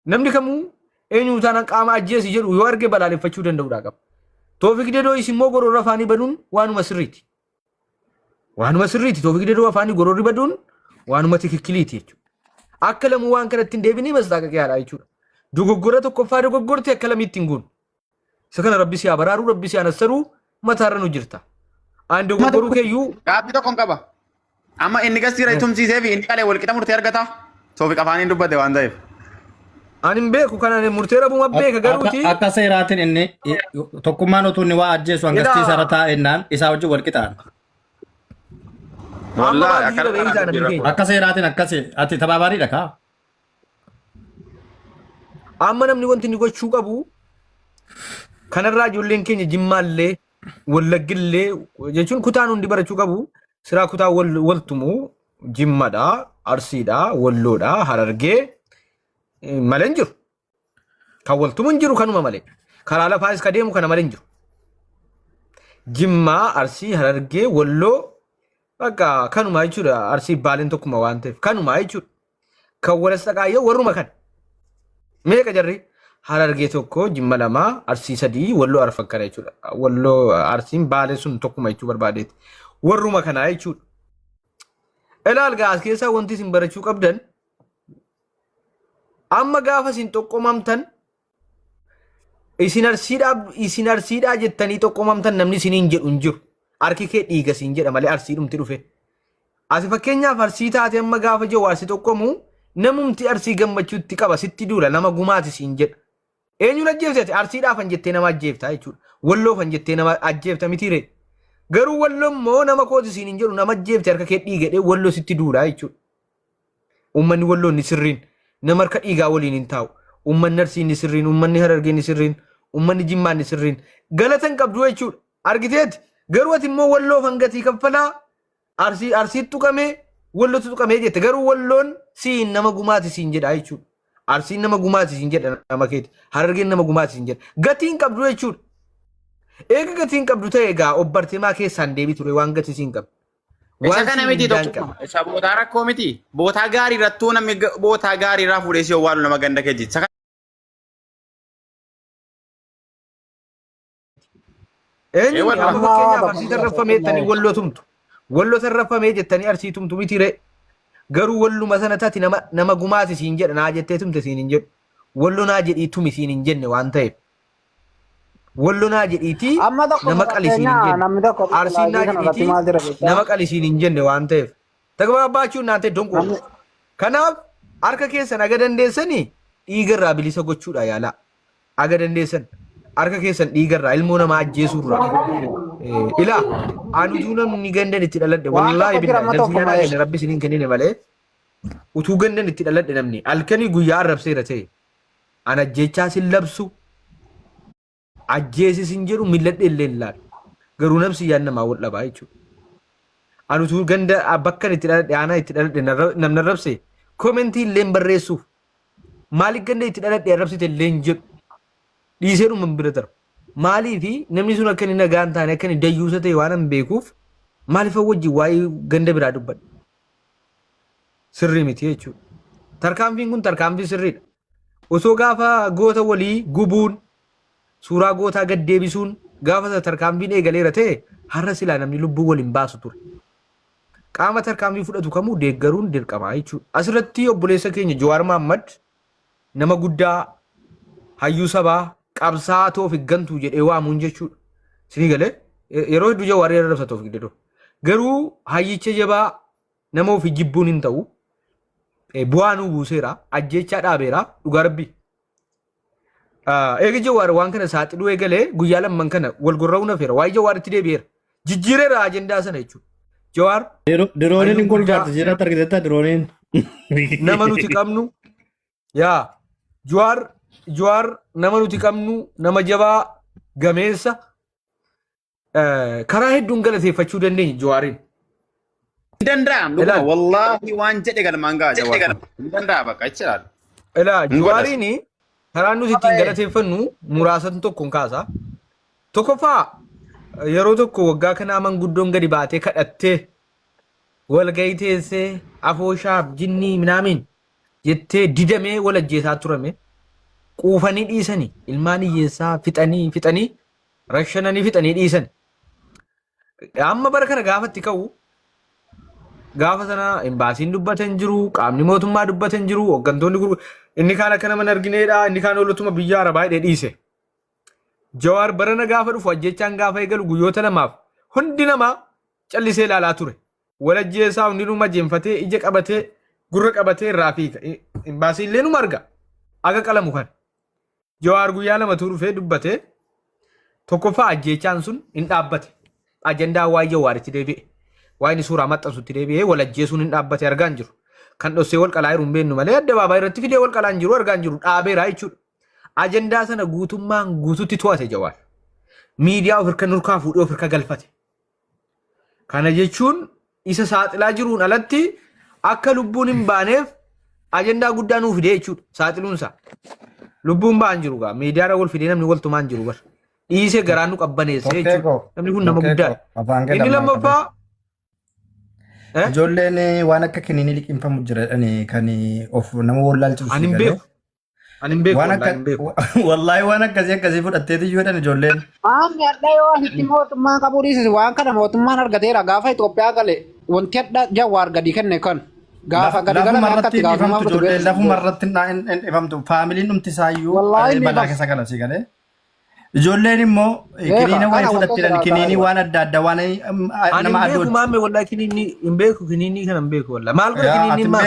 namni kamuu eenyu taana qaama ajjeesi jedhu yoo arge balaaleffachuu danda'uudha qaba. Toofiq Dedoo isimmoo gororra afaanii baduun waanuma sirriiti. Waanuma sirriiti Toofiq Dedoo afaanii gororri baduun waanuma tikikkiliiti jechuudha. Akka lamu waan kanatti hin deebinee mastaaqaqee haadha jechuudha. Dogoggora tokkoffaa dogoggorte akka lamitti hin guun. Isa kana rabbi si haa baraaruu rabbi si haa nassaruu mataarra nu jirta. Aan dogoggoruu keeyyuu. Gaaffii tokkoon qaba. Amma inni gasiira tumsiisee fi inni qalee walqixa murtee argata. Toofiq afaaniin dubbate waan ta'eef. Ani beeku kana murtee rabuma beeka garuuti. Akka seeraatiin inni tokkummaan utuu inni waa ajjeesu hangastii sarara taa'ennaan isaa wajjin walqixaan. Akka seeraatiin akkasi ati tabaabaariidha kaa. Amma namni wanti inni gochuu qabu kanarraa ijoolleen keenya jimmaallee wallaggillee jechuun kutaan hundi barachuu qabu siraa kutaa waltumu jimmadha arsiidha walloodha harargee malen jiru kan waltumun jiru kanuma malee karaa lafaas ka deemu kana malen jiru jimmaa arsii harargee walloo bakka kanuma jechuudha arsii baaleen tokkuma waan ta'eef kanuma jechuudha kan walastaqaayyoo warruma kan meeqa jarri harargee tokko jimma lamaa arsii sadii walloo arfan kana jechuudha walloo arsiin baalee sun tokkuma jechuu barbaadeeti warruma kana jechuudha ilaal gaas keessaa wanti isin barachuu qabdan amma gaafa isin tokkomamtan isin arsiidhaa jettanii tokkomamtan namni isiniin jedhu hin jiru harki kee dhiiga siin jedha malee arsiidhumti dhufe asi fakkeenyaaf arsii taate amma gaafa jiru arsi tokkomu namumti arsii gammachuutti qaba sitti duula nama gumaati siin jedha eenyuun ajjeefte arsiidhaafan jettee nama ajjeefta jechuudha walloofan jettee nama ajjeefta mitiire garuu walloon immoo nama kooti siin hin jedhu nama ajjeefte harka kee dhiigadhee walloo sitti duula jechuudha uummanni walloon ni sirriin nama harka dhiigaa waliin hin taa'u uummanni arsiin ni sirriin uummanni harargeen ni sirriin uummanni jimmaan ni sirriin galatan qabdu jechuudha argiteeti garuu ati immoo walloofan gatii kaffalaa arsii tuqamee wallootu tuqamee jette garuu walloon siin nama gumaati siin jedha jechuudha arsiin nama gumaati siin jedha nama keeti harargeen nama gumaati siin jedha gatiin qabdu jechuudha eega gatiin qabdu ta'e egaa obbarteemaa keessaan deebii ture waan gatii siin qabdu. Isa kana miti tokko isa bootaa rakkoo miti bootaa gaarii irrattuu namni bootaa gaarii irraa fuudhee si owwaalu nama ganda kee jecha. Eenyu amma fakkeenyaaf arsii tarraffamee jettanii walloo tumtu walloo tarraffamee jettanii arsii tumtu mitiire garuu walluma sana taati nama gumaati siin jedha naa jettee tumte siin hin jedhu walloo naa jedhii tumi siin hin jenne waan ta'eef walloo naa jedhiitii nama qali siin hin jenne arsiin naa jedhiitii nama qali siin hin jenne waan ta'eef tagabaa baachuun naan ta'e donqoo kanaaf harka keessan aga dandeessanii dhiigarraa bilisa gochuudha yaalaa aga dandeessan harka keessan dhiigarraa ilmoo namaa ajjeesuurraa ilaa aan utuu namni gandan itti dhaladhe wallaahi billahi rabbi isiniin kennine malee utuu gandan itti dhaladhe namni halkanii guyyaa arrabseera ta'e an ajjechaa sin labsu ajjeesi sin jedhu milladhe illee laal garuu namsi yaan namaa wal dhabaa jechuudha an utuu ganda bakkan itti dhaladhe aanaa itti dhaladhe namni arrabse koomentii illee barreessuuf maaliif ganda itti dhaladhe arrabsite illee hin jedhu dhiisee dhuman bira darba maaliifi namni sun akka inni nagaan taane akka inni dayyuusa ta'e waan hin beekuuf maaliif wajjin waa'ee ganda biraa dubbadha sirrii miti jechuudha tarkaanfiin kun tarkaanfii sirriidha osoo gaafa goota walii gubuun suuraa gootaa gad deebisuun gaafa tarkaanfiin eegaleera ta'e har'a silaa namni lubbuu waliin baasu ture qaama tarkaanfii fudhatu kamuu deeggaruun dirqamaa jechuudha asirratti obboleessa keenya Jawaar Mohammad nama guddaa hayyuu sabaa qabsaa toof gantuu jedhee waamuun jechuudha. Sinii galee yeroo hedduu Jawaar irra rabsa toof gidduu. Garuu hayyicha jabaa nama ofii jibbuun hin ta'u. Bu'aanuu buuseera. Ajjechaa dhaabeera. Dhugaa rabbii. Eega Jawaar waan kana saaxiluu eegalee guyyaa lamman kana wal gorra'uu nafeera. Waa'ee Jawaar itti deebi'eera. Jijjiireera ajendaa sana jechuudha. Jawaar. Dirooniin hin golgaatu jira targeetta dirooniin. Nama nuti qabnu. Yaa Jawaar nama nuti qabnu nama jabaa gameessa karaa hedduun galateeffachuu dandeenya Jawaariin. Hin danda'am dhuguma wallaahi waan jedhe galmaan ga'a Jawaar. Hin danda'a bakka jechuudha. Ilaa Jawaariin karaa nuti ittiin galateeffannu muraasatu tokkoon kaasa. Tokkoffaa yeroo tokko waggaa kana manguddoon gadi baatee kadhattee walgahii teessee afooshaaf jinnii minaamin jettee didamee wal ajjeesaa turame. quufanii dhiisanii ilmaan hiyyeessaa fixanii rashananii fixanii dhiisan. Amma bara kana gaafatti ka'u gaafa sana imbaasiin dubbatan jiru, qaamni mootummaa dubbatan jiru, hooggantoonni inni kaan akka nama argineedha, inni kaan oolotuma biyya Arabaa hidhee dhiise. Jawaar barana gaafa dhufu ajjechaan gaafa eegalu guyyoota lamaaf hundi namaa callisee ilaalaa ture. Walajjeessaa hundinuu jeenfatee ija qabatee gurra qabatee irraa fiiga. Imbaasiin illee numa arga aga qalamu kan. Jawaar guyyaa lamatu dhufee dubbatee tokkoffaa ajjechaan sun hin dhaabbate. Ajandaa waa'ee Jawaaritti deebi'e. Waa'ee suuraa maxxansutti deebi'ee walajjeesuun hin dhaabbate argaa hin jiru. Kan dhossee wal qalaa jiru hin beeknu malee addabaabaa irratti fidee wal qalaa hin jiru argaa hin jiru dhaabeeraa jechuudha. Ajandaa sana guutummaan guututti to'ate Jawaar. Miidiyaa of hirka nurkaa fuudhee of hirka galfate. Kana jechuun isa saaxilaa jiruun alatti akka lubbuun hin baaneef ajandaa guddaa nuuf fidee jechuudha. Saaxiluunsa. Lubbuun ba'an jiru gaa miidiyaadhaan wal fidee namni waltumaan jiru bara. Dhiisee garaan nu qabbaneesse jechuudha. Namni kun nama guddaadha. Inni lammaffaa ijoolleen waan akka kiniinii liqimfamu jiran kan of nama wallaalchisu. Ani hin beeku. Ani hin beeku. Wallaahi waan akkasii fudhatteeti ijoolleen ijoolleen. Maamni adda yoo asitti mootummaan qabuu dhiisise waan kana mootummaan argateera gaafa Itoophiyaa gale wanti adda Jawaar gadi kenne kan gaafa gadi gala akkatti gaafamaa fudhatu. Lafuma irratti hin dhifamtu faamiliin dhumti isaayyuu balaa keessa galasii galee. Ijoolleen immoo kiniina waan fudhattiidhaan kiniinii waan adda addaa waan nama addooti. Ani maamee wallaahi kiniinii hin beeku kiniinii kana hin beeku wallaahi. Maal godha kiniinii maa?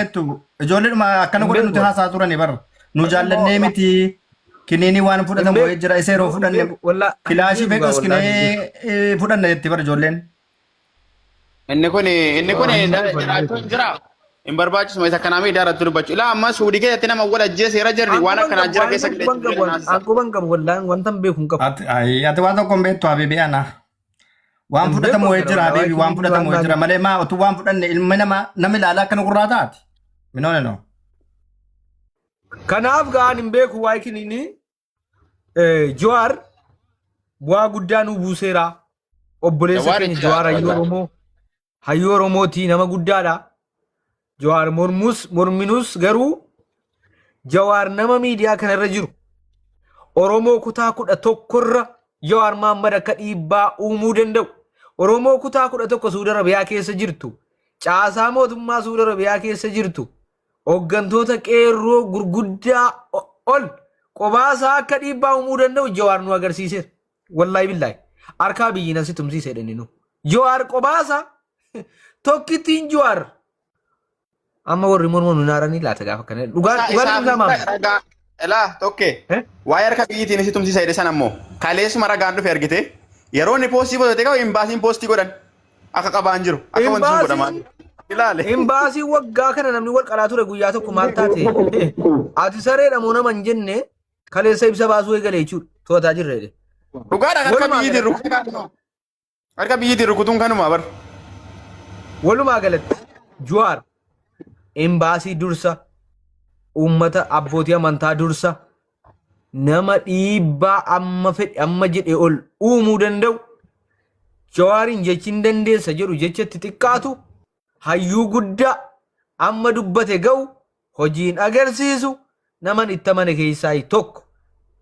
Ijoolleen akkana godhan nuti haasaa turani bara. Nu jaallannee miti kiniinii waan fudhatamu wayii jira isa yeroo fudhanne kilaashii feqos kinee fudhanne jetti bara ijoolleen. Inni kun jiraachuun jira. Hin barbaachisu isa kanaa miidhaa irratti dubbachuu. Ilaa amma suudii keessatti nama wal ajjeese irra jirri waan akkanaa jira keessa Ankuban qabu wallaahi wanta hin beeku hin qabu. Ati waan tokko hin beektu Habiibii ana. Waan fudhatamu wayii jira Habiibii waan fudhatamu wayii jira malee maa utuu waan fudhanne ilmi nama ilaalaa akkana gurraa taati. Minoone noo. Kanaaf gaan hin beeku waa'ee kiniinii Jawaar bu'aa guddaa nu buuseera. Obboleessa keenya Jawaar hayyuu Oromooti nama guddaadha. Jawaar morminus garuu Jawaar nama miidiyaa kanarra jiru. Oromoo kutaa 11 Jawaar Mohaammed akka dhiibbaa uumuu danda'u. Oromoo kutaa 11 Suudi Arabiyaa keessa jirtu. Caasaa mootummaa Suudi Arabiyaa keessa jirtu. Hooggantoota qeerroo gurguddaa ol qobaasaa akka dhiibbaa uumuu danda'u Jawaar nu agarsiiseera. Wallaahi billaahi. Harkaa biyyi nasi tumsiisedha inni nu. Jawaar qobaasaa tokkittiin Jawaar. Amma warri mormuun naaranii laata gaafa kana. Dhugaan ragaa elaa tokkee waa'ee harka biyyiitiin si tumsiisa jedhe san ammoo kaleessuma ragaan dhufe argite yeroo inni poostii godhate qabu imbaasiin poostii godhan akka qabaan jiru akka wanti sun godhamaan. Imbaasii waggaa kana namni wal qalaa ture guyyaa tokko maal taate ati sareedha moo nama hin jenne kaleessa ibsa baasuu eegale jechuudha to'ataa jirre. Dhugaadha harka biyyiitiin rukutuun kanuma bar. Walumaa galatti Jawaar imbaasii dursa ummata abbootii amantaa dursa nama dhiibbaa amma fedhe amma jedhe ol uumuu danda'u Jawaarin jechiin dandeessa jedhu jechatti xiqqaatu hayyuu guddaa amma dubbate ga'u hojiin agarsiisu naman itti amane keessaa tokko.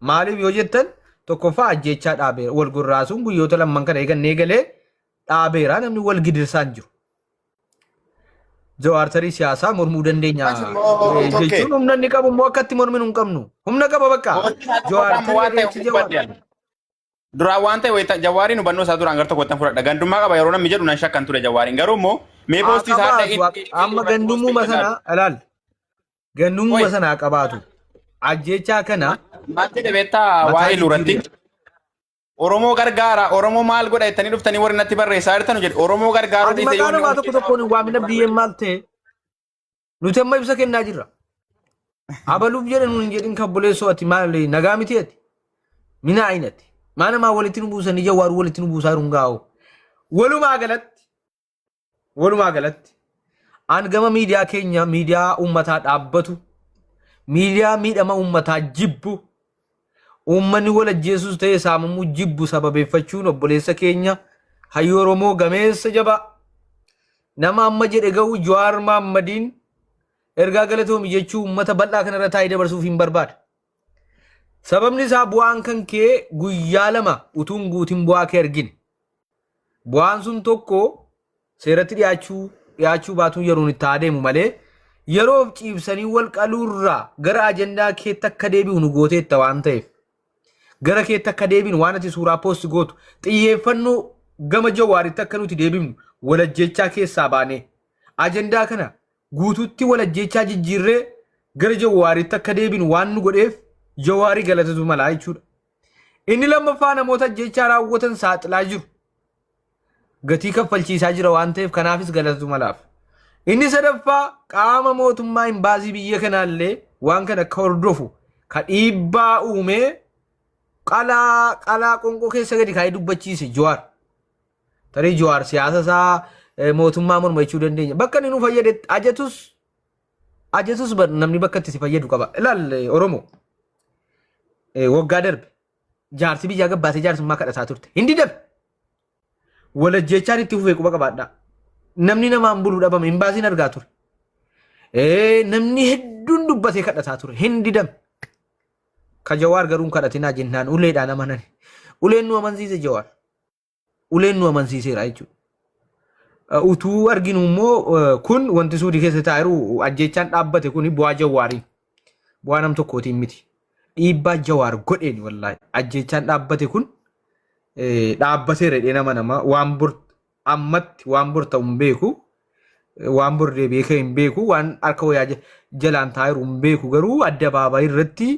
Maaliif yoo jettan tokkoffaa ajjechaa dhaabeera wal gurraasuun guyyoota lamman kana eegannee galee dhaabeera namni wal gidirsaan jiru. Jawaar tarii siyaasaa mormuu dandeenya jechuun humna inni qabu immoo akkatti morminu hin qabnu humna qaba bakka duraan waan ta'e Jawaariin hubannoo isaa duraan gara tokkotti fudhadha gandummaa qaba yeroo namni jedhu nan shakkan ture Jawaariin garuu immoo mee poostii isaa amma gandummuma sana ilaal gandummuma sana qabaatu ajjechaa kana maal jedhe beektaa waa'ee luuratti Oromoo gargaara Oromoo maal godha jettanii dhuftanii warri natti barreessaa jirtan jedhe Oromoo gargaaru dhiisee yoo nama tokko tokkoon waamina biyyeen maal ta'e nuti amma ibsa kennaa jirra. Abaluuf jedhan nun jedhin kan buleessoo ati maal nagaa miti ati mina aynati maana maa walitti nu buusanii Jawaar walitti nu buusaa jiru gaa'u. Walumaa galatti an gama miidiyaa keenya miidiyaa uummataa dhaabbatu miidiyaa miidhama uummataa jibbu. Uummanni wal ajjeesus ta'e saamamuu jibbu sababeeffachuun obboleessa keenya hayyuu Oromoo gameessa jaba nama amma jedhe ga'u Jawaar Mohammediin ergaa galatoomi jechuu uummata bal'aa kanarra taa'ee dabarsuuf hin barbaada. Sababni isaa bu'aan kan kee guyyaa lama utuun guutiin bu'aa kee argine. Bu'aan sun tokko seeratti dhiyaachuu baatuun yeroon itti adeemu malee yeroof ciibsanii wal qaluurraa gara ajandaa keetti akka deebi'u nu gooteetta waan ta'eef. Gara keetti akka deebiin waan ati suuraa poosti gootu xiyyeeffannoo gama Jawaaritti akka nuti deebifnu walajjechaa keessaa baanee ajandaa kana guutuutti walajjechaa jijjiirree gara Jawaaritti akka deebinu waan nu godheef Jawaarii galatatu malaa jechuudha. Inni lammaffaa namoota ajjechaa raawwatan saaxilaa jiru. Gatii kaffalchiisaa jira waan ta'eef kanaafis galatatu malaaf. Inni sadaffaa qaama mootummaa imbaasii biyya kanaallee waan kana akka hordofu ka dhiibbaa uumee qalaa qonqoo keessa gadi kaa'ee dubbachiise Jawaar. Tarii Jawaar siyaasa isaa mootummaa morma jechuu dandeenya. Bakka inni nu fayyade ajatus namni bakka itti si fayyadu qaba. Ilaal Oromoo waggaa darbe jaarsi biyyaa gabbaatee jaarsummaa kadhataa turte. Hindi darbe walajjechaan itti fufee quba qabaadha. Namni namaan buluu dhabame imbaasiin argaa ture. Namni hedduun dubbatee kadhataa ture. Hindi darbe. Ka Jawaar garuu kadhatinaa jennaan uleedhaan amanan. Uleen nu amansiise Jawaar. Uleen nu amansiiseera jechuudha. Utuu arginu immoo kun wanti suudii keessa taa'eeru ajjechaan dhaabbate kun bu'aa Jawaariin. Bu'aa nam tokkootiin miti. Dhiibbaa Jawaar godheen wallaahi. Ajjechaan dhaabbate kun dhaabbateera jedhee nama waan bor ammatti waan bor ta'u hin beeku. Waan bor deebi'ee hin beeku. Waan harka wayaa jalaan taa'eeru hin beeku garuu addabaabayii irratti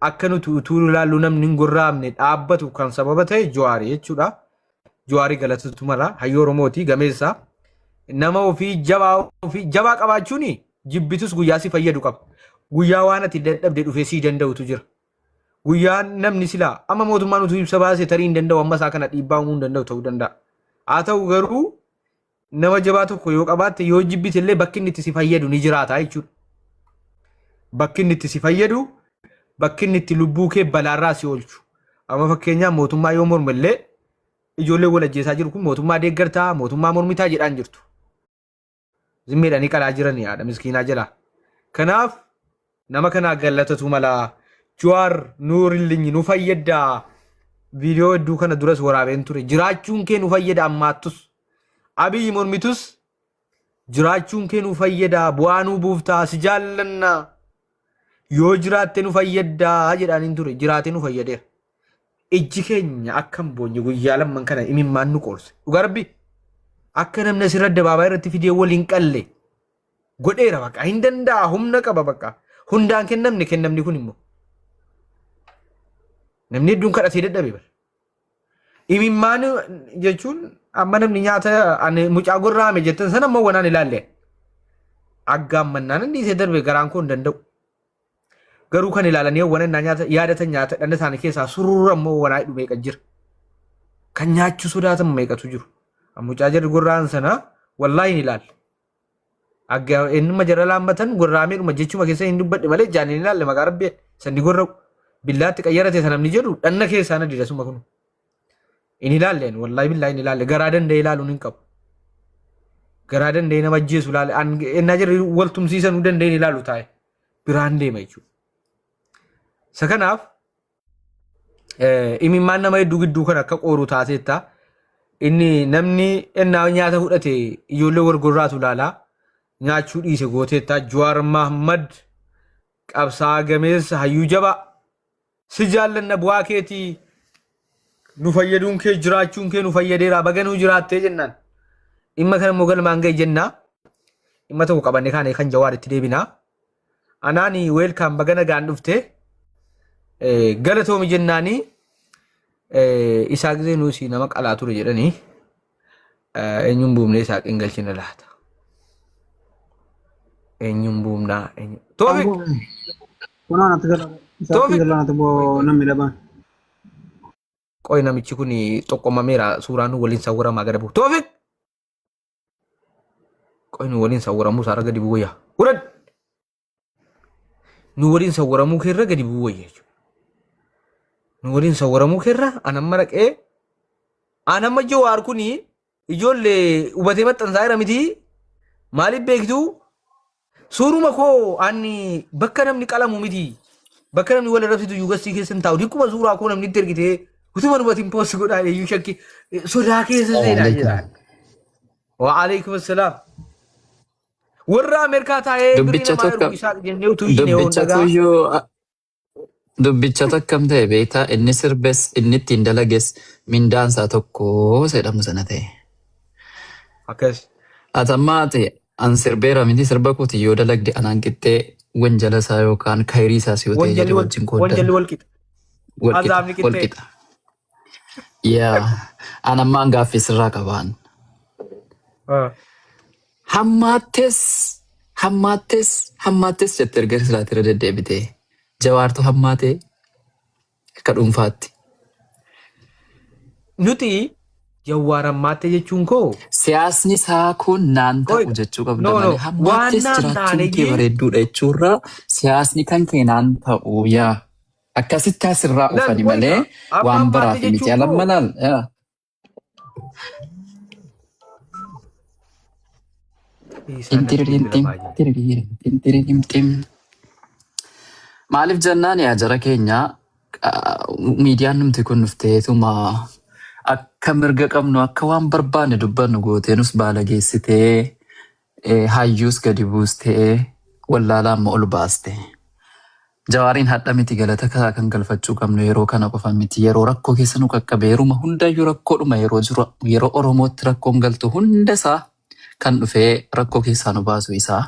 akka nuti utuu ilaallu namni hin gorraamne dhaabbatu kan sababa ta'e Jawaarii jechuudha. Jawaarii galatatu mala hayyoo Oromooti gameessa. Nama ofii jabaa qabaachuun jibbitus guyyaa si fayyadu qaba. Guyyaa waan ati dadhabde dhufee sii danda'utu jira. Guyyaa namni silaa amma mootummaan utuu ibsa baasee tarii hin danda'u amma isaa kana dhiibbaa uumuu hin danda'u ta'uu danda'a. Haa ta'u garuu nama jabaa tokko yoo qabaatte yoo jibbite illee bakki inni itti si fayyadu ni jiraata jechuudha. Bakki inni itti si fayyadu bakki inni itti lubbuu kee balaarraa si oolchu. Amma fakkeenyaaf mootummaa yoo morme illee ijoollee wal ajjeesaa jiru kun mootummaa deeggartaa mootummaa mormitaa jedhaan jirtu. Zimmeedhanii qalaa jiranii haadha miskiinaa jala. Kanaaf nama kanaa galatatu mala Jawaar nuurillinyi nu fayyaddaa. Viidiyoo hedduu kana duras waraabeen ture. Jiraachuun kee nu fayyada ammaattus. Abiyyi mormitus jiraachuun kee nu fayyada bu'aa nu buuftaa si jaallanna. Yoo jiraatte nu fayyaddaa jedhaniin ture. Jiraate nu fayyadeera. Ijji keenya akkam boonye guyyaa lamman kana imimmaan nu qoorse. Dhugaa Rabbi akka namni asirra addabaabaa irratti fidee waliin qalle godheera bakka hin danda'a humna qaba bakka hundaan kennamni kun immoo namni hedduun kadhatee dadhabe bara. Imimmaan jechuun amma namni nyaata mucaa gorraame jettan sana ammoo wanaan ilaalle aggaan mannaan inni isee darbe garaan koo hin danda'u. Garuu kan ilaalanii wanannaa nyaata yaadatan nyaata dhanna isaanii keessaa surura ammoo wanaa hidhu meeqa jira. Kan nyaachuu sodaatan meeqatu jiru. Mucaa jarri gorraan sana wallaahi hin ilaalle. Agga inni jara laammatan gorraameedhuma jechuma keessa hin dubbadhe malee jaan hin ilaalle maqaa Rabbii sanni gorra'u billaatti qayyarate sanamni jedhu dhanna keessaa na didasuma kun. Hin ilaalleen wallaahi billaahi hin ilaalle garaa danda'e ilaaluun hin qabu. Garaa danda'e nama ajjeesu ilaale ennaa jarri wal tumsiisanuu danda'e hin ilaalu taa'e biraan deema jechuudha. Sakanaaf imimmaan nama hedduu gidduu kan akka qooru taateetta inni namni ennaa nyaata fudhate ijoollee wargorraatu ilaalaa nyaachuu dhiise gooteetta Jawaar Mahmad qabsaa gameessa hayyuu jabaa si jaallanna bu'aa keetii nu fayyaduun kee jiraachuun kee nu fayyadeera baganuu jiraattee jennaan dhimma kana immoo galmaan ga'e jennaa dhimma tokko qabanne kaane kan Jawaar itti deebinaa anaani weelkaan bagana gaan dhuftee galatoomi jennaanii isaa gisee nuusi nama qalaa ture jedhanii eenyuun buumnee isaa qingalchina laata. Eenyuun buumnaa eenyu. Toofik. Kunaan ati galaa boo namni dhabaan. Qoy namichi kun xoqqomameera suuraan waliin sawwaramaa gadi bu'u. Toofik. Qoy nu waliin sawwaramuu isaarra gadi bu'u wayyaa. Wuran. Nu waliin sawwaramuu keerra gadi bu'u wayyaa jechuudha. Nu waliin sawwaramuu keerra anamma dhaqee anamma Jawaar kuni ijoollee hubatee maxxansaa miti maaliif beektuu suuruma koo ani bakka namni qalamu miti bakka namni wal rabsitu yuugasii keessan taa'u dikkuma suuraa koo namni itti ergitee utuma numatiin poost godhaa iyyuu shakki sodaa keessa seenaa jira. Waalaikum assalam. Warra Ameerikaa taa'ee birrii namaa ergu isaa jennee utuu isheen yoo dhagaa. Dubbicha akkam ta'e beektaa inni sirbes inni ittiin dalages mindaan isaa tokko jedhamu sana ta'e. Akkas. Atammaati an sirbeera miti sirba kooti yoo dalagde anaan qixxee wanjala isaa yookaan kayrii isaa si yoo ta'e jedhe wajjin kooddan. Wanjalli wal qixa. Azaabni qixxee. Yaa an ammaan gaaffii sirraa qabaan. Hammaattees jettee erga silaatira deddeebitee. Jawaartu hammaatee akka dhuunfaatti. Nuti jawaar hammaatee jechuun koo. Siyaasni isaa kun naan ta'u jechuu qabda malee hammaattees jiraachuun kee bareedduudha jechuurraa siyaasni kan kee naan ta'u yaa akkasitti asirraa dhufani malee waan biraaf miti alammalaal. Maaliif jennaan yaa jara keenya miidiyaan numti kun dhufteetuma akka mirga qabnu akka waan barbaanne dubbannu gooteenus baala geessitee hayyuus gadi buustee wallaalaa amma ol baaste. Jawaariin hadha miti galata kan galfachuu qabnu yeroo kana qofa miti yeroo rakkoo keessa nu qaqqabe yeruma hundayyuu rakkoodhuma yeroo jiru yeroo Oromootti rakkoon galtu hundasaa kan dhufee rakkoo keessaa nu baasu isaa.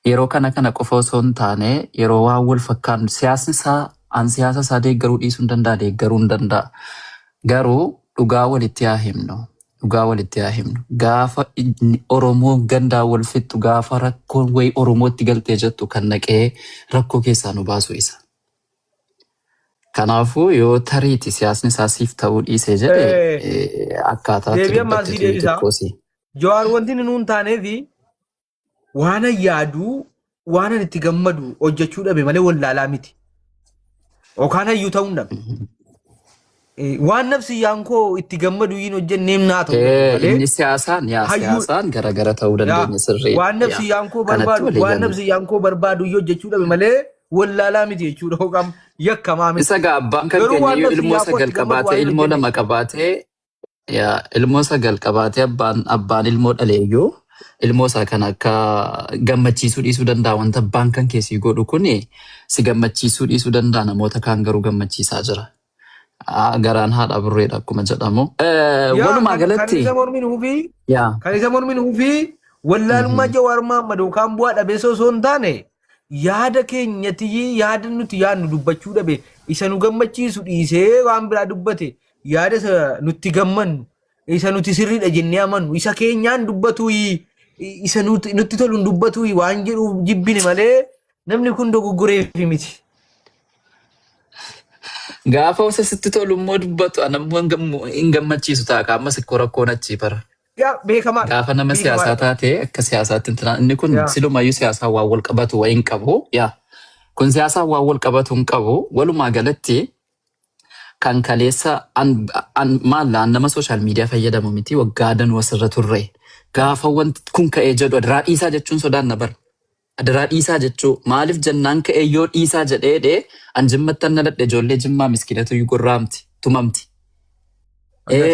Yeroo kana qofa osoo hin taane yeroo waan wal fakkaannu siyaasni isaa an siyaasa isaa deeggaruu dhiisuu hin danda'a deeggaruu hin danda'a. Garuu dhugaa walitti haa himnu. Gaafa Oromoo gandaa wal fixxu gaafa rakkoon wayi Oromootti galtee jettu kan naqee rakkoo keessaa nu baasu isa. Kanaafuu yoo tariiti siyaasni isaa siif ta'uu dhiisee jedhe akkaataatti dubbatte tokkosi. Jawaar wanti nuun taaneefi waan yaadu waan itti gammadu hojjechuu dhabe malee wallaalaa miti. Yookaan hayyuu ta'uu dhabe. Waan nafsi yaankoo itti gammadu yin hojjenneem naa ta'u malee. Inni siyaasaan garagara ta'uu dandeenya sirrii. Waan nafsi yaankoo barbaadu yoo hojjechuu dhabe malee wallaalaa miti jechuudha yookaan yakkamaa miti. Isa abbaan kan keenya ilmoo sagal qabaatee ilmoo lama qabaatee ilmoo sagal qabaatee abbaan ilmoo dhaleeyyuu. Ilmoo isaa kan akka gammachiisuu dhiisuu danda'a wanta abbaan kan keessii godhu kuni si gammachiisuu dhiisuu danda'a namoota kaan garuu gammachiisaa jira. Garaan haadha burreedha akkuma jedhamu. Walumaa galatti. Kan isa mormin hufii wallaalummaa Jawaar Mohaammed yookaan bu'aa dhabee osoo hin taane yaada keenyatti yaada nuti yaadnu dubbachuu dhabe isa nu gammachiisu dhiisee waan biraa dubbate yaada nutti gammannu. Isa nuti sirriidha jennee amannu isa keenyaan dubbatu isa nutti tolu dubbatu waan jedhuuf jibbine malee namni kun dogoggoreef miti. Gaafa isa sitti tolu immoo dubbatu anammoo hin gammachiisu ta'a amma sikkoo rakkoon achii bara. Beekamaa. Gaafa nama siyaasaa taate akka siyaasaatti inni kun silumayyuu siyaasaa waan wal qabatu wayiin qabu kun siyaasaa waan wal qabatu hin qabu walumaa galatti. Kan kaleessa maallaan nama sooshaal miidiyaa fayyadamu miti waggaa danuu asirra turre gaafa wanti kun ka'ee jedhu adiraa dhiisaa jechuun sodaan na bara. Adiraa dhiisaa jechuu maaliif jennaan ka'ee yoo dhiisaa jedhee an jimmattan na dadhe ijoollee jimmaa miskiinatu gorraamti tumamti.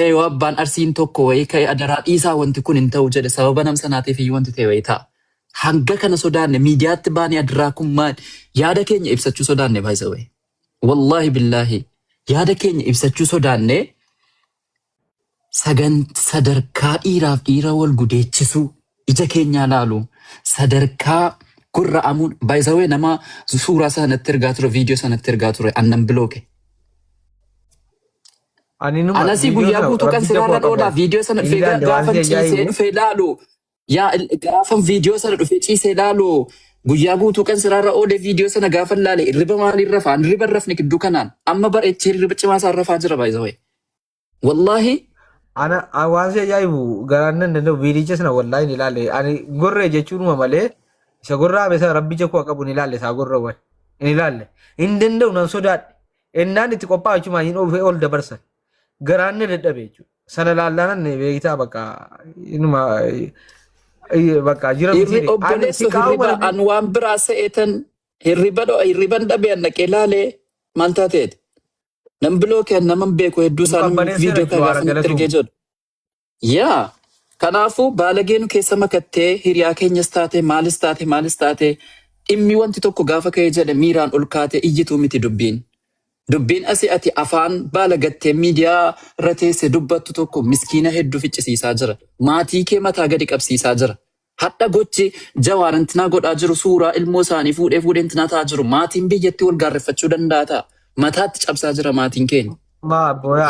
Yoo abbaan arsiin tokko wayii ka'ee adiraa dhiisaa wanti kun hin ta'u jedhe sababa namsanaatiif iyyuu wanti ta'e wayii ta'a. Hanga kana sodaanne miidiyaatti baanii adiraa kun maali yaada keenya ibsachuu sodaanne baay'isa wayii. Wallaahi billaahi. Yaada keenya ibsachuu sodaanne sadarkaa dhiiraaf dhiira wal gudeechisuu ija keenyaa laalu sadarkaa gurra'amuun baay'isawee nama suuraa sanatti ergaa ture viidiyoo sanatti ergaa ture annan bilooke. Anasii guyyaa guutuu kan siraarra dhoodhaa viidiyoo sana dhufee gaafa ciisee dhufee laalu gaafa viidiyoo sana dhufee ciisee laalu. Guyyaa guutuu kan siraarra oole viidiyoo sana gaafa laale irriba maaliin rafaa irriba rafne gidduu kanaan amma bareechee irriba cimaa isaan rafaa jira baay'isawee. Wallaahi. Waan si ajaa'ibu garaan nan danda'u viidicha sana wallaahi ni ilaalle ani gorree jechuunuma malee isa gorraa beesa rabbicha koo qabu ni ilaalle isaa gorrawwan ni ilaalle hin danda'u nan sodaadhe ennaan itti qophaa'u achuma hin oofee ol dabarsan garaan ni dadhabe jechuudha sana laallaan beektaa bakka inuma. Bakka jira obboleessa hirriba an waan biraa se'eetan hirriban dhabe annaqee laalee maal taateeti? Nam bilooke naman beeku hedduu isaanii viidiyoo kan gaafanitti ergee jedhu. Yaa kanaafuu baalageenu keessa makattee hiriyaa keenyas taate maalis taate dhimmi wanti tokko gaafa ka'ee jedhe miiraan ol kaatee iyyituu miti dubbiin. Dubbiin asii ati afaan baalagattee miidiyaa irra teesse dubbattu tokko miskiina hedduu ficcisiisaa jira. Maatii kee mataa gadi qabsiisaa jira. Hadha gochi Jawaar intinaa godhaa jiru suuraa ilmoo isaanii fuudhee intinaa ta'aa jiru. Maatiin biyyatti wal gaarreffachuu danda'a ta'a. Mataatti cabsaa jira maatiin keenya.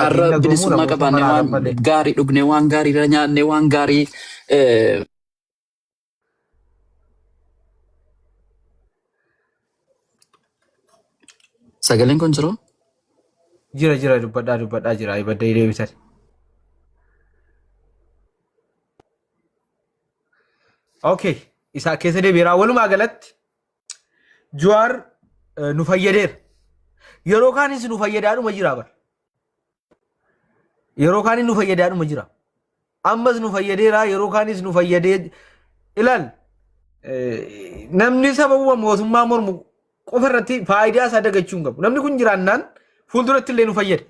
Har'a bilisummaa qabaannee waan gaarii dhugnee waan gaarii nyaannee waan gaarii sagaleen kun jiru? Jira dubbadhaa jira ibadda deebisan. Okay, isa keessa deebiraa walumaa galatti Jawaar nu fayyadeera. Yeroo kaanis nu fayyadaadhuma jira bar. Yeroo kaanis nu fayyadaadhuma jira. Ammas nu fayyadeera yeroo kaanis nu fayyadee ilaal namni sababa mootummaa mormu qofa irratti faayidaa isaa dagachuu hin qabu. Namni kun jiraannaan fuulduratti illee nu fayyada.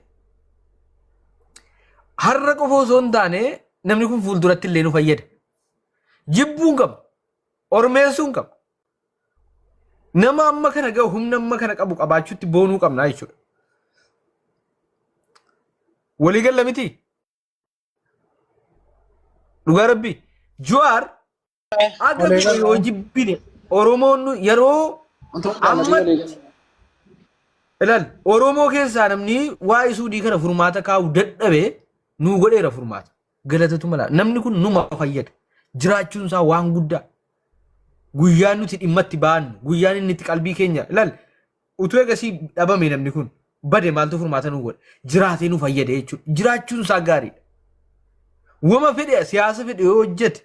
Har'a qofa osoo hin taane namni kun fuulduratti illee nu fayyada. Jibbuu hin qabu. Ormeessuu hin qabu. Nama amma kana gahu humna amma kana qabu qabaachuutti boonuu qabna jechuudha. Walii galla miti. Dhugaa rabbii. Jawaar aga yoo jibbine Oromoon yeroo ammatti ilaal Oromoo keessaa namni waa isuudii kana furmaata kaa'u dadhabee nuu godheera furmaata. Galatatu mala. Namni kun numa fayyada. Jiraachuun isaa waan guddaa. Guyyaan nuti dhimmatti baannu guyyaan inni itti qalbii keenya ilaal utuu eegasii dhabame namni kun bade maaltu furmaata nuu godhe jiraatee nu fayyada jechuudha. Jiraachuun isaa gaariidha. Wama fedhe siyaasa fedhe yoo hojjete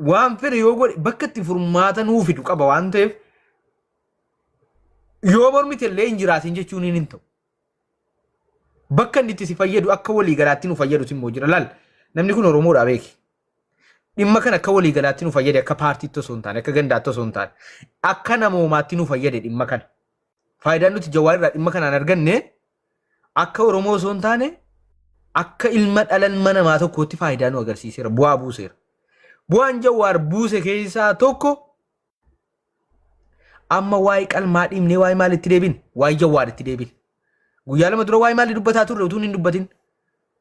waan fedhe yoo godhe bakka itti furmaata nuu fidu qaba waan ta'eef yoo mormite illee hin jiraatin jechuun hin ta'u. Bakka inni itti si fayyadu akka walii galaatti nu fayyadu immoo jira laal namni kun Oromoodhaa beeki. Dhimma kana akka walii galaatti nu fayyade akka paartiitti osoo hin taane akka gandaatti osoo hin taane akka namoomaatti nu fayyade dhimma kana. Faayidaan nuti Jawaar irraa dhimma kanaan arganne akka Oromoo osoo hin taane akka ilma dhala namaa tokkootti faayidaa nu agarsiiseera bu'aa buuseera. Bu'aan Jawaar buuse keessaa tokko amma waa'ee qalmaa dhiibnee waa'ee maalitti deebin waa'ee Jawaaritti deebin. Guyyaa lama dura waa'ee maalii dubbataa turre utuu hin dubbatin.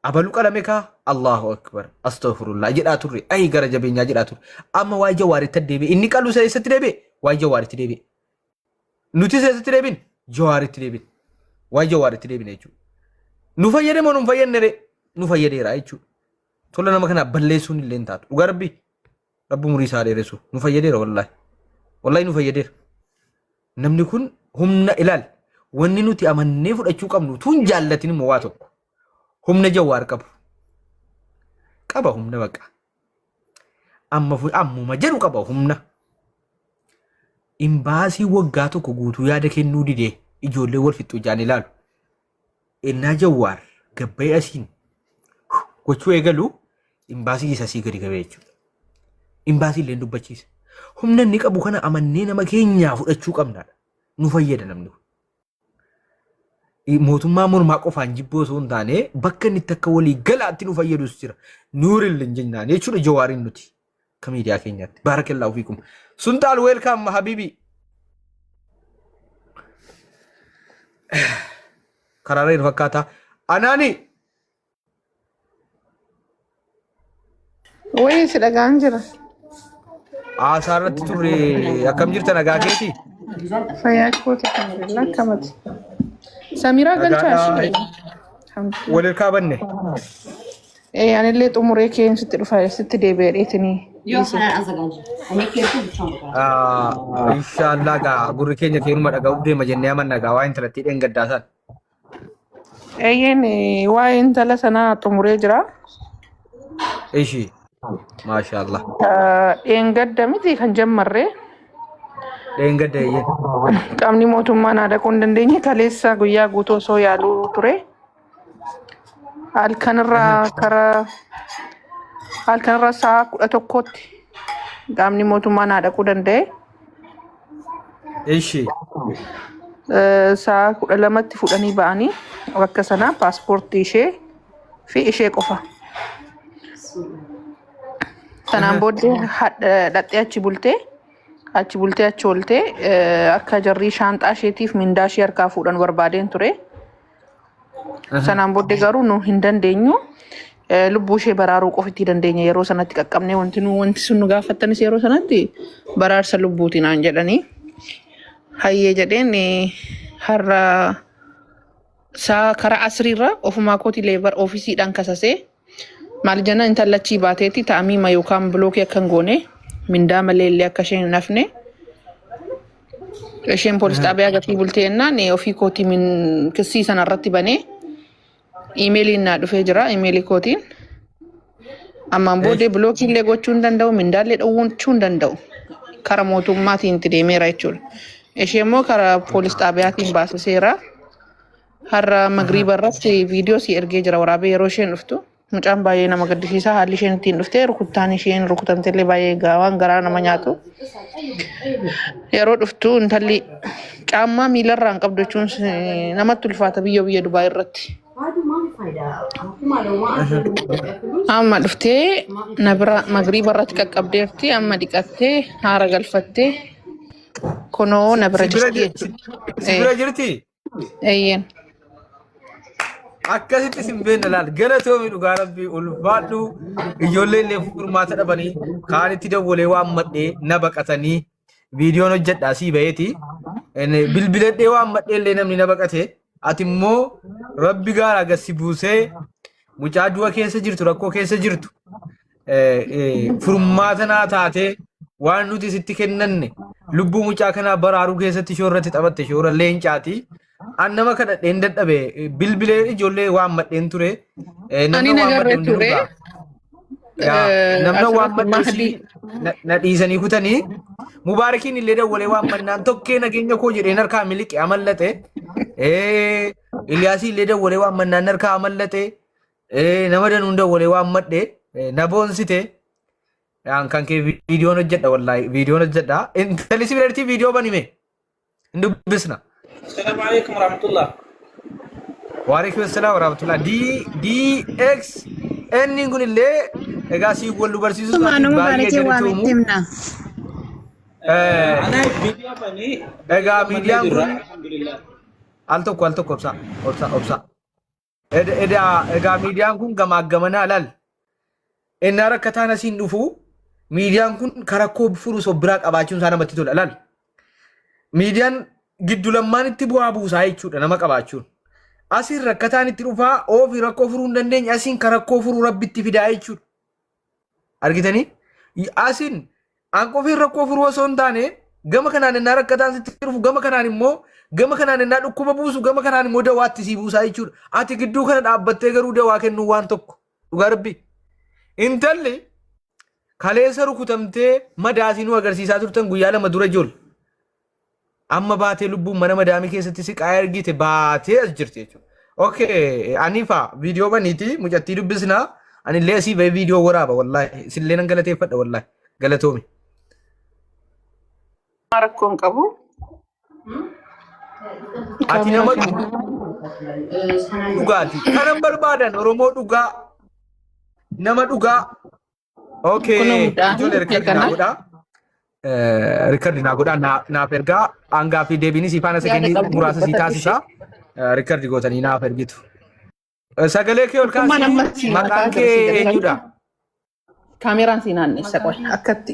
Abalu qalame kaa Allahu akbar astaghfirullah jedhaa turre ay gara jabeenyaa jedhaa turre amma waa'ee Jawaaritti deebi'e inni qaluu eessatti deebi'e waa'ee Jawaaritti deebi'e. Nuti eessatti deebin Jawaaritti deebin waa'ee Jawaaritti deebin jechuudha. Nu fayyade moo nu fayyadne nu fayyadeera jechuudha. Tola nama kana balleessuun illee hin taatu. Dhugaa rabbi rabbi murii isaa dheeressu nu fayyadeera wallahi nu fayyadeera. Namni kun humna ilaal wanni nuti amannee fudhachuu qabnu tun jaallatin immoo waa tokko. Humna Jawaar qabu. Qaba humna baqa. Ammuma jedhu qaba humna. Imbaasii waggaa tokko guutuu yaada kennuu didee ijoollee wal fixxuu jaan ilaalu. Innaa Jawaar gabbayee asiin gochuu eegalu imbaasii isa sii gadi qabee jechuudha. Imbaasii illee dubbachiisa. Humna inni qabu kana amannee nama keenyaa fudhachuu qabnaadha. Nu fayyada namni kun. Mootummaa mormaa qofaan jibboo osoo hin taane bakka inni akka walii galaatti nu fayyadus jira. Nuuril hin jennaan jechuudha Jawaariin nuti akka miidiyaa keenyaatti. Baarakallaahu fiikum. Suntaal weelkaam habiibi. Karaarra hin fakkaata. Anaani. Wayii si dhagaan jira. Asaarratti turre akkam jirta nagaa keetii? Fayyaa koota alhamdulillah akkamati. Samiraa galchaa ishee. Walil kaabanne. Anillee xumuree keen sitti dhufa sitti deebi'ee dheetinii. Inshallah gaa gurri keenya keenuma dhaga'uuf deema jennee amanna gaa waa intalattii dheengaddaasan. Waa intala sanaa xumuree jira. Ishii. Maashaallah. Dheengadda miti kan jammarree. Dheengadda eeyyee. Qaamni mootummaan haadha kun dandeenye kaleessa guyyaa guutuu osoo yaaluu ture. Halkanirraa sa'a 11tti qaamni mootummaan haadha kun danda'e. እሺ Saa 12tti fudhanii ba'anii bakka sana paaspoortii ishee fi ishee qofa. Sanaan booddee dhaqxee achi bultee achi ooltee akka jarrii shaanxaa isheetiif mindaa ishee harkaa fuudhan barbaadeen ture. Sanaan booddee garuu nu hin dandeenyu. Lubbuu ishee baraaruu qofitti dandeenya yeroo sanatti qaqqabnee wanti sun nu gaafattanis yeroo sanatti baraarsa lubbuutiin aan jedhanii. Hayyee jedheen har'a saa karaa asriirra ofumaa kooti leebar ofiisiidhaan kasasee maal jenna intallachii baateetti ta'amiima yookaan bilookii akka hin goone mindaa maleellee akka isheen hin hafne isheen poolis xaabiyaa gatii bultee jennaan ofii kootii kissii sanarratti banee iimeeliin naa dhufee jira iimeelii kootiin ammaan booddee bilookii illee gochuu hin danda'u mindaallee dhowwachuu hin danda'u karaa mootummaatiin itti deemeera jechuudha. Ishee immoo karaa poolis xaabiyaatiin baasiseera. Har'a magriiba irratti viidiyoo si ergee jira waraabee yeroo isheen dhuftu. Mucaan baay'ee nama gaddisiisa haalli isheen ittiin dhuftee rukuttaan isheen rukutamtellee baay'ee gaawaan garaa nama nyaatu. Yeroo dhuftu intalli caammaa miilarraa hin qabdu jechuun namatti ulfaata biyya Dubaay irratti. Amma dhuftee nabira magriiba irratti qaqqabdeerti amma dhiqattee haara galfattee Kono na bira jirti. Sibira jirti? Eeyyen. Akkasitti simbeen laal galatoomi dhugaa rabbii ulfaadhu ijoollee illee furmaata dhabanii kaan itti dawwalee waan madhee na baqatanii viidiyoon hojjedhaa sii baheeti. Bilbiladhee waan madhee illee namni na baqate ati immoo rabbi gaara agarsi buusee mucaa du'a keessa jirtu rakkoo keessa jirtu furmaata naa taatee waan nuti sitti kennanne lubbuu mucaa kanaa baraaruu keessatti shoorratti taphatte shoora leencaati. Annama kana dheen dadhabe bilbilee ijoollee waan madheen ture. Ani nagarree ture. Namna waan madhee na dhiisanii kutanii mubaarakiin illee dawwalee waan madnaan tokkee nageenya koo jedheen harkaa miliqe amallate. Iliyaasii illee dawwalee waan madnaan harkaa amallate. Nama danuun dawwalee waan madhee na boonsite. Kan kee viidiyoon hojjedha wallahi viidiyoon hojjedha. Intalli sibiilartii viidiyoo banime. Hin dubbisna. السلام عليكم ورحمة الله. وعليكم السلام ورحمة الله. DX إني نقول اللي إجاسي يقول له برسيس. ما نمو بارجي وامتمنا. أنا فيديو بني. إجا ميديا نقول. الحمد لله. ألتو كوبسا. إجا ميديا نقول جمانا لال. إن ركتانا سيندفو ميديا نقول كراكوب فروس وبراك أباچون سانا بتيتول لال. ميديا giddu lammaan itti bu'aa buusaa jechuudha nama qabaachuun. Asiin rakkataan itti dhufaa ofii rakkoo furuu hin dandeenye asiin kan rakkoo furuu rabbitti fidaa jechuudha. Argitanii? Asiin an ofiin rakkoo furuu osoo hin taane gama kanaan innaa rakkataan sitti dhufu gama kanaan immoo gama kanaan innaa dhukkuba buusu gama kanaan immoo dawaatti sii buusaa jechuudha. Ati gidduu kana dhaabbattee garuu dawaa kennuu waan tokko dhugaa rabbi. Intalli kaleessa rukutamtee madaasinuu agarsiisaa turtan guyyaa lama dura ijoollee. Amma baatee lubbuun mana madaamii keessatti siqaa ergite baatee as jirti jechuudha. Okay, aniifa viidiyoo baniiti mucattii dubbisnaa anillee asii bahee viidiyoo waraaba wallahi isillee nan galateeffadha wallahi galatoomi. Rakkoon qabu. Ati nama dhugaati. Kanan barbaadan Oromoo dhugaa nama dhugaa. Okay, ijoollee rikkardinaa godhaa. Rikardi naa godhaa naaf ergaa hangaa fi deebiinis ifaana sagantii muraasa sii taasisaa rikardi gootanii naaf ergitu. Sagalee kee ol kaasii maqaan kee eenyudha? Kaameraan si naannessa qoy akkatti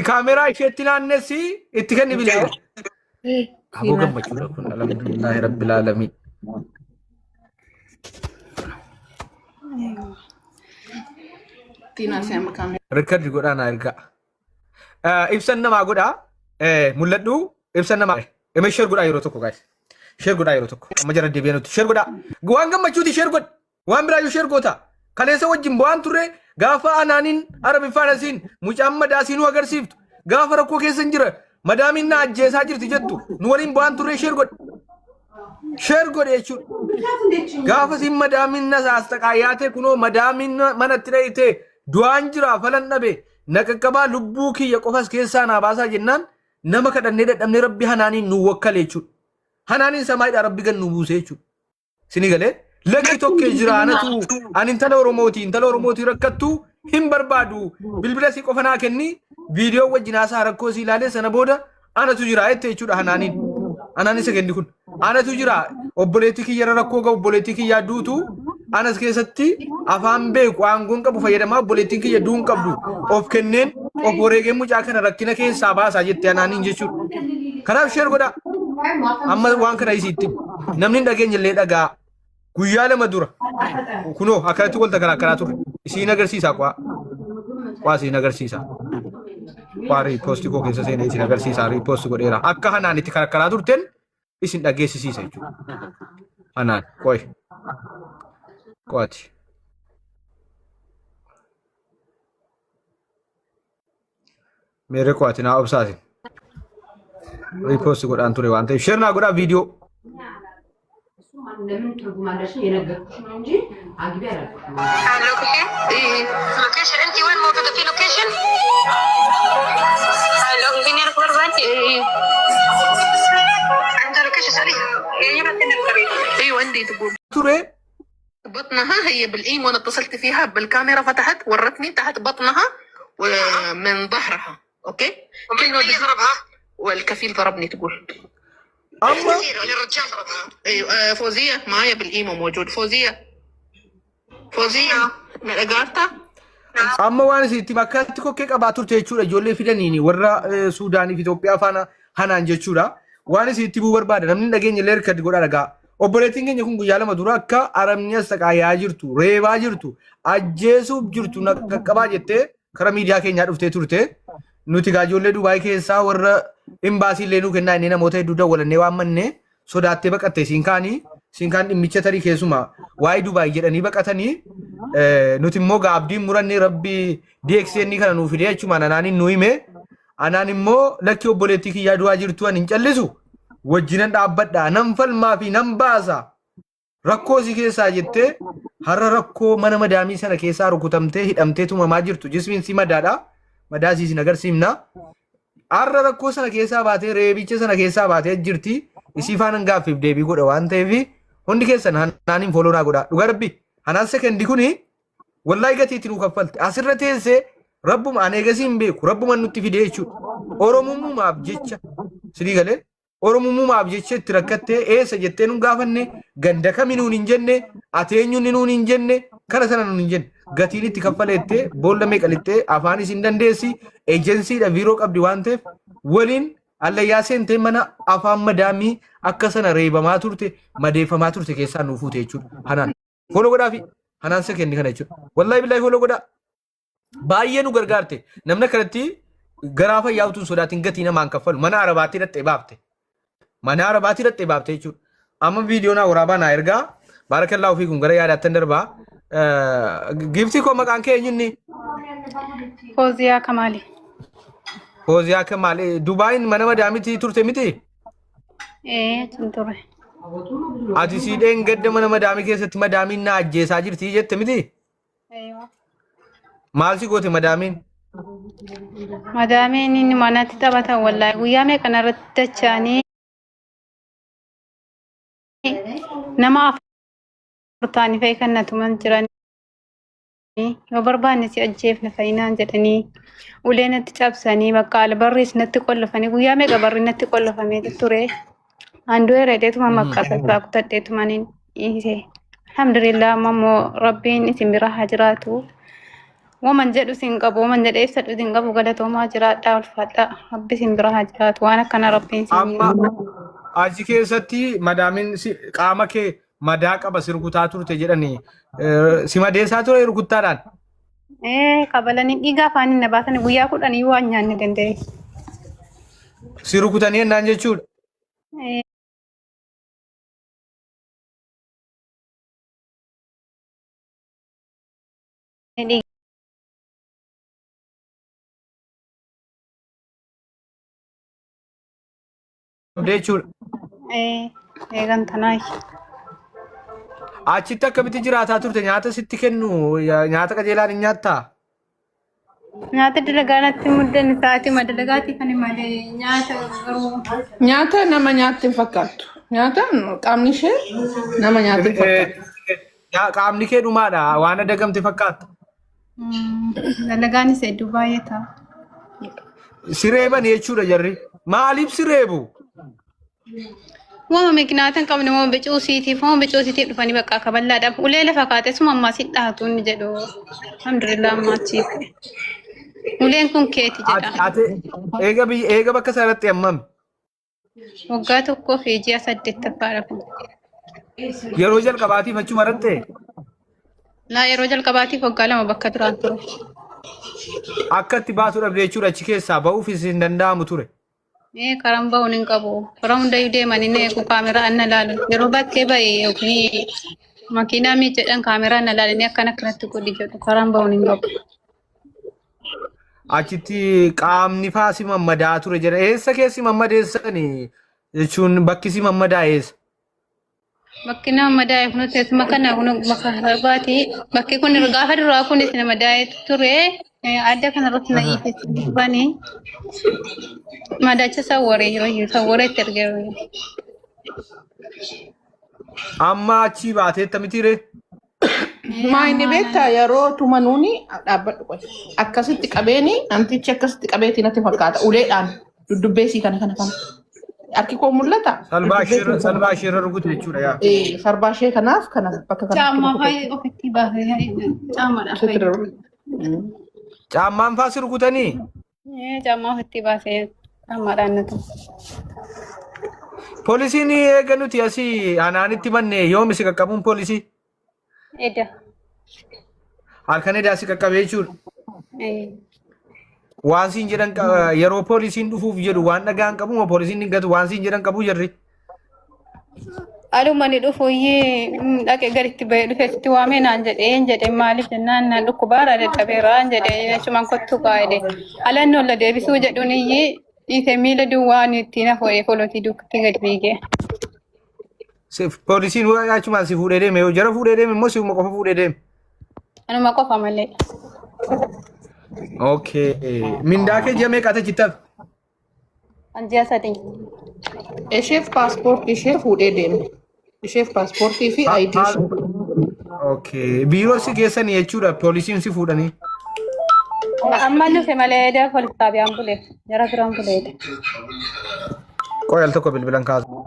kaameraa isheetti naannessi itti kenni bilbila. Aboo gammachuudha kun alhamdulillahi rabbil aalamiin. Rikardi godhaa naa ergaa. Ibsan namaa godhaa mul'adhu ibsan namaa sheer godhaa yeroo tokko gaayis. Sheer godhaa yeroo tokko amma jara deebi'ee nuti sheer godhaa. Waan gammachuuti sheer godha waan biraayyuu sheer goota. Kaleessa wajjin bu'aan turre gaafa anaaniin arabiffaan asiin mucaan madaasinuu agarsiiftu gaafa rakkoo keessa hin jira madaamiin na ajjeesaa jirti jettu nu waliin bu'aan turre sheer godha. Sheer godha jechuudha. Gaafa siin madaamiin na saastaqaa yaate kunoo madaamiin manatti dhayitee du'aan jira falan dhabe naqaqqabaa lubbuu kiyya qofas keessaa naa baasaa jennaan nama kadhannee dadhabnee rabbi hanaaniin nu wakkale jechuudha. Hanaaniin samaayidha rabbi gan nu buuse jechuudha. Sini galee lakki tokkee jira anatu ani intala Oromooti rakkattu hin barbaadu bilbila si qofa naa kenni viidiyoo wajjin haasaa rakkoo si ilaalee sana booda anatu jira jette jechuudha hanaaniin. Anaanis kenni kun anatu jira obboleettii kiyya rakkoo qabu obboleettii kiyya duutu anas keessatti afaan beeku aangoon qabu fayyadamaa obboleettiin kiyya duun qabdu of kenneen of wareegee mucaa kana rakkina keessaa baasaa jette anaaniin jechuudha. Kanaaf sheer godha amma waan kana isiitti namni dhageenya illee dhagaa guyyaa lama dura kunoo akkanatti walta karaa turre isiin agarsiisaa waa isiin agarsiisaa. Waa riipoosti koo keessa seenee isin agarsiisaa riipoosti godheera akka hanaan itti karaa turten isin dhageessisiisa jechuudha. Hanaan qo'ati. Meeree qo'ati naa obsaasin. Riipoosti godhaan ture waan ta'eef shirnaa godhaa viidiyoo. ለምን ትርጉም አለሽ የነገርኩሽ ነው እንጂ አግቢ አላልኩሽም። ሎኬሽን انت وين موجوده في لوكيشن هلو انجينير قربان عند لوكيشن سالي هي ايوه عندي تقول ترى بطنها هي بالايم وانا اتصلت فيها بالكاميرا فتحت ورتني تحت بطنها ومن ظهرها اوكي ومن ضربها والكفيل ضربني تقول أما الرجال ضربها ايوه فوزيه معايا بالايمو موجود فوزيه نلقاها أما وانا سيتي بكاتي كوكي كباتور تيجورا جولي فيدانيني ورا سوداني في إثيوبيا فانا هنان جيجورا وانا سيتي بوبر بعد نمني نجين يلير كاتيجورا لقى operating يكون جيالا مدورا كا أرمنيا سكايا جرتو ريبا جرتو أجيسو بجرتو نكبا جتة كرا ميديا كينيا رفتة تورتة نوتيجا جولي دبي كيسا ورا إمباسي لينو كنا إننا موتة دودا ولا نوام منه sodaatee baqattee siinkaan dhimmicha tarii keessuma waa'ee Dubaay jedhanii baqatanii nuti immoo gaabdiin murannee rabbi DXN kana nuuf fidee jechuudha anaaniin nu hime anaan immoo lakki obboleettii kiyyaa du'aa jirtu ani hin callisu wajjinan dhaabbadha nan falmaa fi nan baasa rakkoo si keessaa jettee har'a rakkoo mana madaamii sana keessaa rukutamtee hidhamtee tumamaa jirtu jismiin si madaadha madaasiisin agarsiifna har'a rakkoo sana keessaa baatee reebicha sana keessaa baatee jirti isi faanan gaaffiif deebii godha waan ta'eef hundi keessan hanaaniin fooloo naa godha dhugaa rabbi hanaan sekendi kuni wallahi gatiitti nu kaffalte asirra teessee rabbuma ani eegasii hin beeku rabbuma nutti fidee jechuudha oromummaaf jecha sidii galee oromummaaf jecha itti rakkattee eessa jettee nu gaafanne ganda kami nuun hin jenne ateenyuun nuun hin jenne kana sana nuun hin jenne gatiin itti kaffaleettee boolla meeqalittee afaan isin dandeessi eejensiidha biiroo qabdi waan ta'eef waliin allayyaa seentee mana afaan madaamii akka sana reebamaa turte madeeffamaa turte keessaa nuuf fuute jechuudha. Hanaan fooloo godhaa fi hanaan sekendi kana jechuudha. Wallahi billahi fooloo godhaa. Baay'ee nu gargaarte namni kanatti garaa fayyaa utuun sodaatiin gatii namaan kaffalu mana arabaatti hidhattee baafte. Mana arabaatti hidhattee baafte jechuudha. Amma viidiyoo naa waraabaa naa ergaa baarakallaa ofii kun gara yaadaattan darbaa. Giftii koo maqaan kee eenyunni? Fooziyaa Kamaali. Fooziyaa Kamaali. Dubaayin mana madaamitti turte miti? Ture. Ati siidheen gadda mana madaamii keessatti madaamiin na ajjeesaa jirti jette miti? Maal si goote madaamiin? Madaamiin inni manatti taphatan wallaahi guyyaa meeqa irratti dacha'anii nama afurtaanii fa'i kannatuman jiranii yoo barbaanne si ajjeefna fayinaan jedhanii ulee natti cabsanii bakka albarriis natti qollofanii guyyaa meeqa barri natti qollofamee ture. Andu eredeetuma maqqasaa kutadheetuma ni dhiise. Alhamdulillah ammoo rabbiin isin bira haa jiraatu. Waman jedhu sin qabu waman jedhee ibsadhu sin qabu galatoomaa jiraadhaa ulfaadhaa rabbi isin bira haa jiraatu waan akkana rabbiin sin amma achi keessatti madaamin qaama kee madaa qaba si rukutaa turte jedhanii si madeessaa ture rukuttaadhaan. Qabalanii dhiigaa afaaniin na baasanii guyyaa 10 waan nyaanne danda'e. Si rukutanii ennaan jechuudha. Jechuudha. Eegan tanaayi. Achitti akkamitti jiraataa turte nyaata sitti kennu nyaata qajeelaan hin nyaattaa? Nyaata dalagaatti muddan sa'aatii madalagaatti kan malee nyaata garuu Nyaata nama nyaatti hin fakkaattu. Nyaata qaamni ishee nama nyaatti hin fakkaattu. Qaamni kee dhumaadha waan adagamte fakkaata. dalagaanis hedduu baay'ee ta'a. Sireeban jechuudha jarri. Maaliif sireebu? Uumama miikinaatiin qabne moo bicuusiitiif dhufanii bakka akka bal'aadhaaf ulee lafa kaatee suma ammaa si dhaatu inni jedhu alhamdulillah ammaatiif. Uleen kun keeti jedha. Eega bakka sanatti hammam? Waggaa tokkoo fi ji'a 8ffaadha kun. Yeroo jalqabaatiif achuma maratte? Laa yeroo jalqabaatiif waggaa 2 bakka duraan ture. Akka itti baasuudhaaf jechuudha achi keessaa ba'uufis hin danda'amu ture. Karaan bahuun hin qabu. Karaa hundayyuu deemanii inni eegu kaameraa anna laalu. Yeroo bakkee bahe yookiin makiinaa miidhaan kaameraa anna laalanii akkanatti godhi jedhu karaan bahuun hin qabu. Achitti qaamni faasi mammadaa ture jedha. Eessa keessi mammadeessani jechuun bakki si mammadaa eessa? Bakki nama madaa'e kun teessuma kana kun bakka harbaati. Bakki kun gaafa duraa kunis nama madaa'e ture. Adda kanarratti na dhiifanii madaacha sawwaree itti argamu. Amma achii baatee tamitiire? Maa inni beektaa yeroo tumanuuni dhaabbadhu qoy. Akkasitti qabeeni namtichi akkasitti qabeetii natti fakkaata. Uleedhaan dudubbeesii kana. Harki koo mul'ata. Salbaa ishee rarrugute jechuudha yaa. Sarbaa ishee kanaaf kana bakka kanatti. Caammaa faayee ofitti baafee caammaadhaan. Caammaan faasi rukutanii? Caammaa ofitti baasee caammaadhaan natu. Poolisiin eega nuti asii anaanitti manne yoomi si qaqqabuun poolisii? Edda. Halkan edaa si qaqqabee jechuudha. Waan siin jedhan yeroo poolisiin dhufuuf jedhu waan dhagaan qabu moo poolisiin hin gatu waan siin jedhan qabu jarri? Alumani dhufuuyyee dhaqee gaditti bahee dhufeessitti waamee naan jedhee maaliif jennaan naan dhukkubaadha dadhabeeraa jedhee jechumaan kottu qaa'edhe. Alanni olla deebisuu jedhuun iyyee dhiitee miila duwwaan ittiin hafoo'ee folotii dukkatti gadi fiigee. Poolisiin achumaan si fuudhee deeme yoo jara fuudhee deeme immoo si'uma qofa fuudhee deeme? Anuma qofa malee. Okay. Mindaa kee ji'a meeqaata jittaaf? Ji'a 3. Isheef paaspoortii ishee fuudhee deeme. Isheef paaspoortii fi ID ishee. Okay. Biiroo si geessanii jechuudha poolisiin si fuudhanii? Amma nuti malee edaa polis xaabiyaan bulee. Jara biraan buleedha. Qoy al tokko bilbilan kaasu.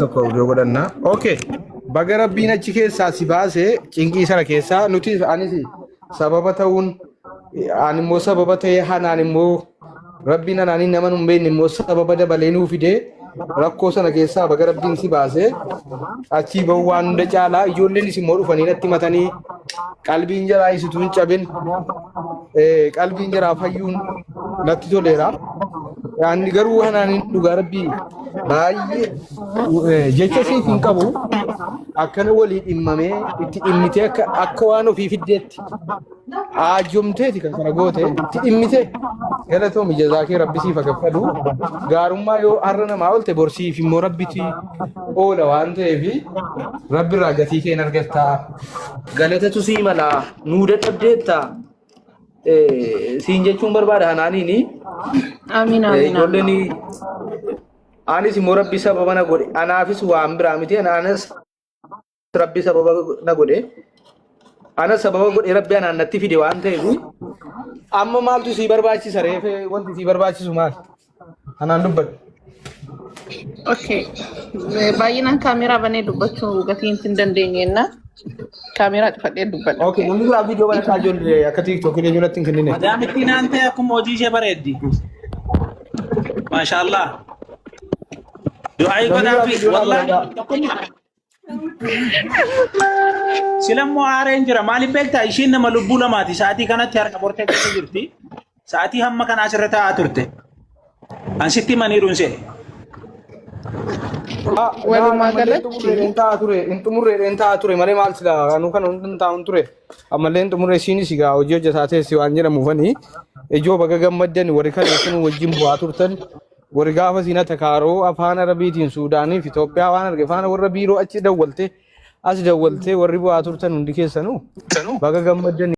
Tokko iddoo godhannaa. Okay. Baga rabbiin achi keessaa si baasee cinqii sana keessaa nuti anis sababa ta'uun ani immoo sababa ta'ee hanaan immoo rabbiin anaanii nama nun beekne immoo sababa dabalee nuu fidee rakkoo sana keessaa baga rabbiin si baasee achii bahu waan hunda caalaa ijoolleen immoo dhufanii natti matanii qalbiin jaraa isituu hin cabin qalbiin jaraa fayyuun natti toleera. Yaanni garuu hanaan dhugaa rabbii baay'ee jecha siif hin qabu akkana walii dhimmamee itti dhimmitee akka waan ofii fiddeetti aajjomteeti kan kana goote itti dhimmite galatoomi jazaa kee rabbi siif gaffadu gaarummaa yoo har'a namaa oolte borsiif immoo rabbiti oola waan ta'eef rabbi irraa gatii kee argattaa galatatu sii mala nuu dadhabdeetta siin jechuun barbaada hanaaniini. Amiin. Ijoolleen anis immoo rabbi sababa na godhe anaafis waan biraa miti anaanis rabbi sababa na godhe anas sababa godhe rabbi anaan natti fide waan ta'eef amma maaltu sii barbaachisa reefee wanti sii barbaachisu maal anaan dubbadhu. Okay. Baay'inaan kaameraa banee dubbachuu gatiin hin dandeenyenna. Kaameraa fadhee dubbadha. Okay, namni biraa viidiyoo barataa ijoollee akka tiiktookii ijoolletti hin kennine. Madaamittiin aantee akkuma hojii ishee bareeddi. Maashaallah. Du'aayi godhaafi wallaahi. Silammoo aareen jira maaliif beektaa ishiin nama lubbuu lamaati sa'aatii kanatti harka bortee keessa jirti. Sa'aatii hamma kanaa asirra taa'aa turte. Ansitti maniiruun see. Walumaa galatti xumurreedhaan taa'aa ture malee maal sila nu kana hundi taa'uun ture ammallee xumurree isiinis egaa hojii hojjetaa teessi waan jedhamuufanii ijoo baga gammaddan warri kaleessan wajjin bu'aa turtan warri gaafa siina takaaroo afaan arabiitiin suudaanii fi Itoophiyaa waan arge faana warra biiroo achi dawwalte as dawwalte warri bu'aa turtan hundi keessanuu baga gammaddan.